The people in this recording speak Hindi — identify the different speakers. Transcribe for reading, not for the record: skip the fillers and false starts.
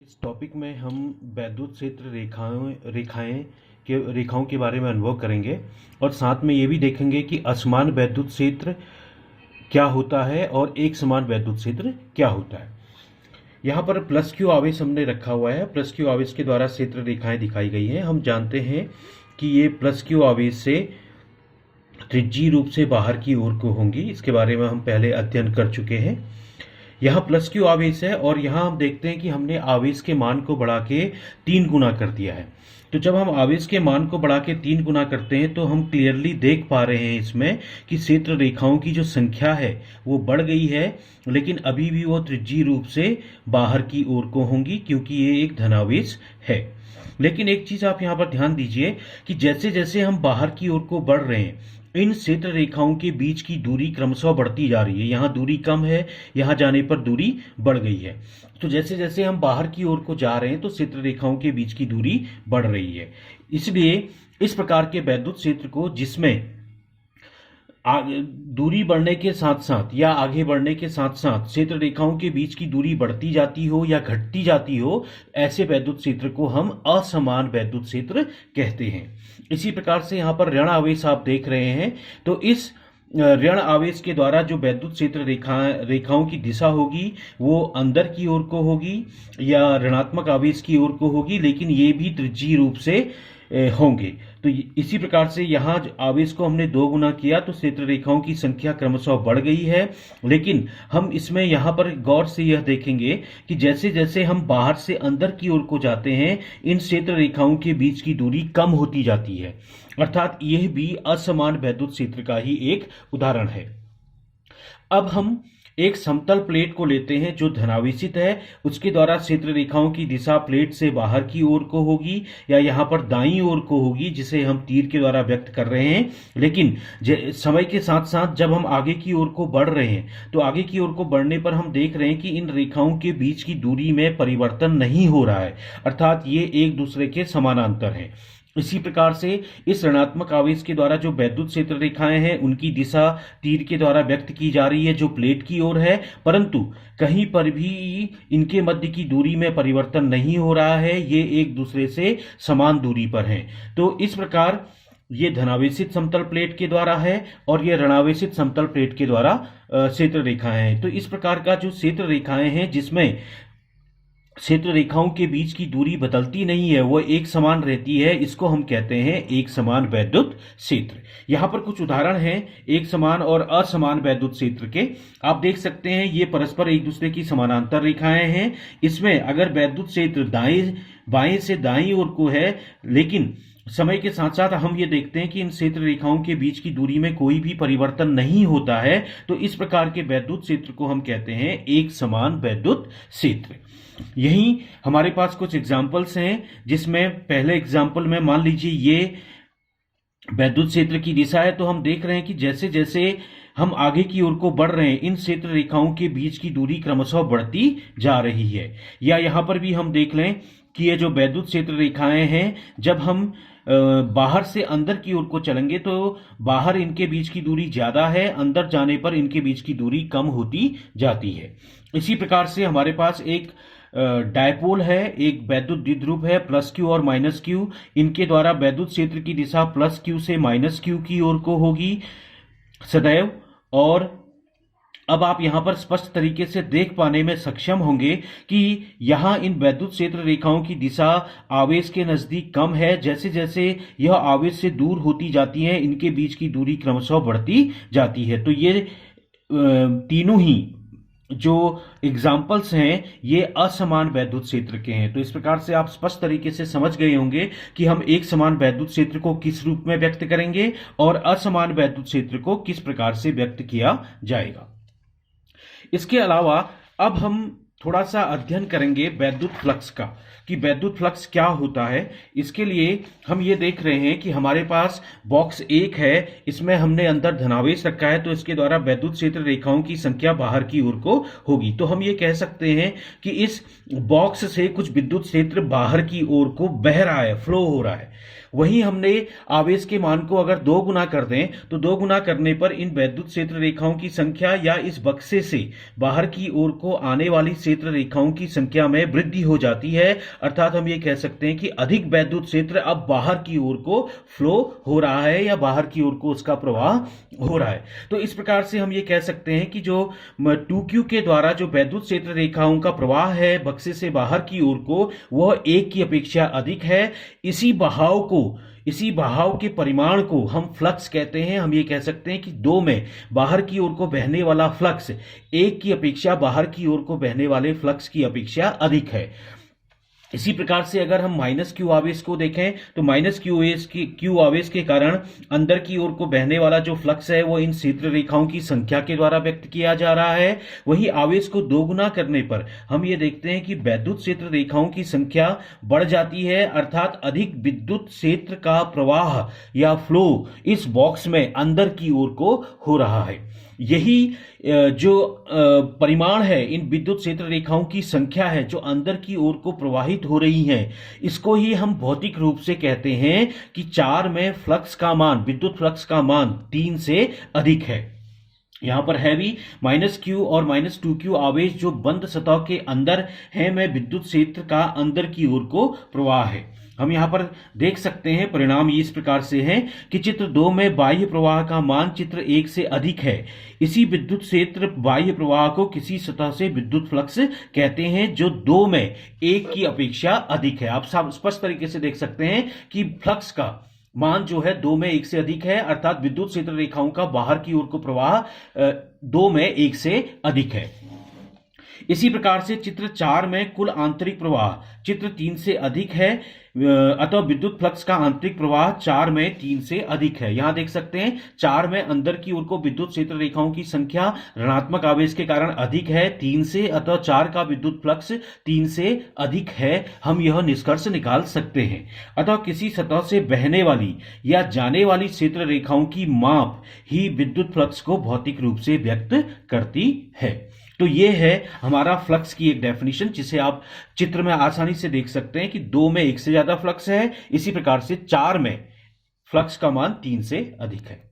Speaker 1: इस टॉपिक में हम वैद्युत क्षेत्र रेखाओं के बारे में अनुभव करेंगे और साथ में ये भी देखेंगे कि असमान वैद्युत क्षेत्र क्या होता है और एक समान वैद्युत क्षेत्र क्या होता है। यहाँ पर प्लस क्यू आवेश हमने रखा हुआ है। प्लस क्यू आवेश के द्वारा क्षेत्र रेखाएं दिखाई गई हैं। हम जानते हैं कि ये प्लस क्यू आवेश से त्रिज्यीय रूप से बाहर की ओर को होंगी। इसके बारे में हम पहले अध्ययन कर चुके हैं। यहाँ प्लस क्यू आवेश है और यहाँ हम देखते हैं कि हमने आवेश के मान को बढ़ा के 3 गुना कर दिया है। तो जब हम आवेश के मान को बढ़ा के 3 गुना करते हैं तो हम क्लियरली देख पा रहे हैं इसमें कि क्षेत्र रेखाओं की जो संख्या है वो बढ़ गई है, लेकिन अभी भी वो त्रिज्यीय रूप से बाहर की ओर को होंगी क्योंकि ये एक धनावेश है। लेकिन एक चीज आप यहाँ पर ध्यान दीजिए कि जैसे जैसे हम बाहर की ओर को बढ़ रहे हैं, इन क्षेत्र रेखाओं के बीच की दूरी क्रमशः बढ़ती जा रही है। यहाँ दूरी कम है, यहाँ जाने पर दूरी बढ़ गई है। तो जैसे जैसे हम बाहर की ओर को जा रहे हैं तो क्षेत्र रेखाओं के बीच की दूरी बढ़ रही है। इसलिए इस प्रकार के वैद्युत क्षेत्र को, जिसमें दूरी बढ़ने के साथ साथ या आगे बढ़ने के साथ साथ क्षेत्र रेखाओं के बीच की दूरी बढ़ती जाती हो या घटती जाती हो, ऐसे वैद्युत क्षेत्र को हम असमान वैद्युत क्षेत्र कहते हैं। इसी प्रकार से यहाँ पर ऋण आवेश आप देख रहे हैं, तो इस ऋण आवेश के द्वारा जो वैद्युत क्षेत्र रेखाओं की दिशा होगी वो अंदर की ओर को होगी या ऋणात्मक आवेश की ओर को होगी, लेकिन ये भी त्रिज्यीय रूप से होंगे। तो इसी प्रकार से यहाँ आवेश को हमने 2 गुना किया तो क्षेत्र रेखाओं की संख्या क्रमशः बढ़ गई है। लेकिन हम इसमें यहाँ पर गौर से यह देखेंगे कि जैसे जैसे हम बाहर से अंदर की ओर को जाते हैं, इन क्षेत्र रेखाओं के बीच की दूरी कम होती जाती है। अर्थात यह भी असमान वैद्युत क्षेत्र का ही एक उदाहरण है। अब हम एक समतल प्लेट को लेते हैं जो धनावेशित है। उसके द्वारा क्षेत्र रेखाओं की दिशा प्लेट से बाहर की ओर को होगी या यहाँ पर दाईं ओर को होगी, जिसे हम तीर के द्वारा व्यक्त कर रहे हैं। लेकिन समय के साथ साथ जब हम आगे की ओर को बढ़ रहे हैं तो आगे की ओर को बढ़ने पर हम देख रहे हैं कि इन रेखाओं के बीच की दूरी में परिवर्तन नहीं हो रहा है, अर्थात ये एक दूसरे के समानांतर हैं। इसी प्रकार से इस ऋणात्मक आवेश के द्वारा जो वैद्युत क्षेत्र रेखाएं हैं उनकी दिशा तीर के द्वारा व्यक्त की जा रही है जो प्लेट की ओर है, परंतु कहीं पर भी इनके मध्य की दूरी में परिवर्तन नहीं हो रहा है, ये एक दूसरे से समान दूरी पर हैं। तो इस प्रकार ये धनावेशित समतल प्लेट के द्वारा है और ये ऋणावेशित समतल प्लेट के द्वारा क्षेत्र रेखाएं हैं। तो इस प्रकार का जो क्षेत्र रेखाएं हैं जिसमें क्षेत्र रेखाओं के बीच की दूरी बदलती नहीं है, वो एक समान रहती है, इसको हम कहते हैं एक समान वैद्युत क्षेत्र। यहाँ पर कुछ उदाहरण हैं एक समान और असमान वैद्युत क्षेत्र के। आप देख सकते हैं ये परस्पर एक दूसरे की समानांतर रेखाएं हैं। इसमें अगर वैद्युत क्षेत्र बाएं से दाईं ओर को है, लेकिन समय के साथ साथ हम ये देखते हैं कि इन क्षेत्र रेखाओं के बीच की दूरी में कोई भी परिवर्तन नहीं होता है, तो इस प्रकार के वैद्युत क्षेत्र को हम कहते हैं एक समान वैद्युत क्षेत्र। यही हमारे पास कुछ एग्जाम्पल्स हैं, जिसमें पहले एग्जाम्पल में मान लीजिए ये वैद्युत क्षेत्र की दिशा है, तो हम देख रहे हैं कि जैसे जैसे हम आगे की ओर को बढ़ रहे हैं इन क्षेत्र रेखाओं के बीच की दूरी क्रमशः बढ़ती जा रही है। या यहाँ पर भी हम देख लें कि ये जो वैद्युत क्षेत्र रेखाएं हैं, जब हम बाहर से अंदर की ओर को चलेंगे तो बाहर इनके बीच की दूरी ज्यादा है, अंदर जाने पर इनके बीच की दूरी कम होती जाती है। इसी प्रकार से हमारे पास एक डायपोल है, एक वैद्युत द्विध्रुव है प्लस क्यू और माइनस क्यू। इनके द्वारा वैद्युत क्षेत्र की दिशा प्लस क्यू से माइनस क्यू की ओर को होगी सदैव। और अब आप यहां पर स्पष्ट तरीके से देख पाने में सक्षम होंगे कि यहां इन वैद्युत क्षेत्र रेखाओं की दिशा आवेश के नजदीक कम है। जैसे जैसे यह आवेश से दूर होती जाती है इनके बीच की दूरी क्रमशः बढ़ती जाती है। तो ये तीनों ही जो एग्जाम्पल्स हैं ये असमान वैद्युत क्षेत्र के हैं। तो इस प्रकार से आप स्पष्ट तरीके से समझ गए होंगे कि हम एक समान वैद्युत क्षेत्र को किस रूप में व्यक्त करेंगे और असमान वैद्युत क्षेत्र को किस प्रकार से व्यक्त किया जाएगा। इसके अलावा अब हम थोड़ा सा अध्ययन करेंगे वैद्युत फ्लक्स का, कि वैद्युत फ्लक्स क्या होता है। इसके लिए हम ये देख रहे हैं कि हमारे पास बॉक्स 1 है, इसमें हमने अंदर धनावेश रखा है, तो इसके द्वारा वैद्युत क्षेत्र रेखाओं की संख्या बाहर की ओर को होगी। तो हम ये कह सकते हैं कि इस बॉक्स से कुछ विद्युत क्षेत्र बाहर की ओर को बह रहा है, फ्लो हो रहा है। वहीं हमने आवेश के मान को अगर 2 गुना कर दें तो 2 गुना करने पर इन वैद्युत क्षेत्र रेखाओं की संख्या या इस बक्से से बाहर की ओर को आने वाली क्षेत्र रेखाओं की संख्या में वृद्धि हो जाती है, अर्थात हम ये कह सकते हैं कि अधिक वैद्युत क्षेत्र अब बाहर की ओर को फ्लो हो रहा है या बाहर की ओर को उसका प्रवाह हो रहा है। तो इस प्रकार से हम ये कह सकते हैं कि जो 2Q के द्वारा जो वैद्युत क्षेत्र रेखाओं का प्रवाह है बक्से से बाहर की ओर को, वह 1 की अपेक्षा अधिक है। इसी बहाव के परिमाण को हम फ्लक्स कहते हैं। हम ये कह सकते हैं कि 2 में बाहर की ओर को बहने वाला फ्लक्स 1 की अपेक्षा बाहर की ओर को बहने वाले फ्लक्स की अपेक्षा अधिक है। इसी प्रकार से अगर हम माइनस क्यू आवेश को देखें तो माइनस क्यू आवेश के कारण अंदर की ओर को बहने वाला जो फ्लक्स है वो इन क्षेत्र रेखाओं की संख्या के द्वारा व्यक्त किया जा रहा है। वही आवेश को दोगुना करने पर हम ये देखते हैं कि वैद्युत क्षेत्र रेखाओं की संख्या बढ़ जाती है, अर्थात अधिक विद्युत क्षेत्र का प्रवाह या फ्लो इस बॉक्स में अंदर की ओर को हो रहा है। यही जो परिमाण है इन विद्युत क्षेत्र रेखाओं की संख्या है जो अंदर की ओर को प्रवाहित हो रही हैं, इसको ही हम भौतिक रूप से कहते हैं कि 4 में फ्लक्स का मान, विद्युत फ्लक्स का मान 3 से अधिक है। यहां पर है भी -Q और -2Q आवेश जो बंद सतह के अंदर है में विद्युत क्षेत्र का अंदर की ओर को प्रवाह है। हम यहां पर देख सकते हैं परिणाम इस प्रकार से हैं कि चित्र 2 में बाह्य प्रवाह का मान चित्र 1 से अधिक है। इसी विद्युत क्षेत्र बाह्य प्रवाह को किसी सतह से विद्युत फ्लक्स कहते हैं जो 2 में 1 की अपेक्षा अधिक है। आप स्पष्ट तरीके से देख सकते हैं कि फ्लक्स का मान जो है 2 में 1 से अधिक है, अर्थात विद्युत क्षेत्र रेखाओं का बाहर की ओर को प्रवाह 2 में 1 से अधिक है। इसी प्रकार से चित्र 4 में कुल आंतरिक प्रवाह चित्र 3 से अधिक है, अतः विद्युत फ्लक्स का आंतरिक प्रवाह 4 में 3 से अधिक है। यहां देख सकते हैं 4 में अंदर की ओर को विद्युत क्षेत्र रेखाओं की संख्या ऋणात्मक आवेश के कारण अधिक है 3 से, अतः 4 का विद्युत फ्लक्स 3 से अधिक है। हम यह निष्कर्ष निकाल सकते हैं। अतः किसी सतह से बहने वाली या जाने वाली क्षेत्र रेखाओं की माप ही विद्युत फ्लक्स को भौतिक रूप से व्यक्त करती है। तो ये है हमारा फ्लक्स की एक डेफिनेशन, जिसे आप चित्र में आसानी से देख सकते हैं कि 2 में 1 से ज्यादा फ्लक्स है, इसी प्रकार से 4 में फ्लक्स का मान 3 से अधिक है।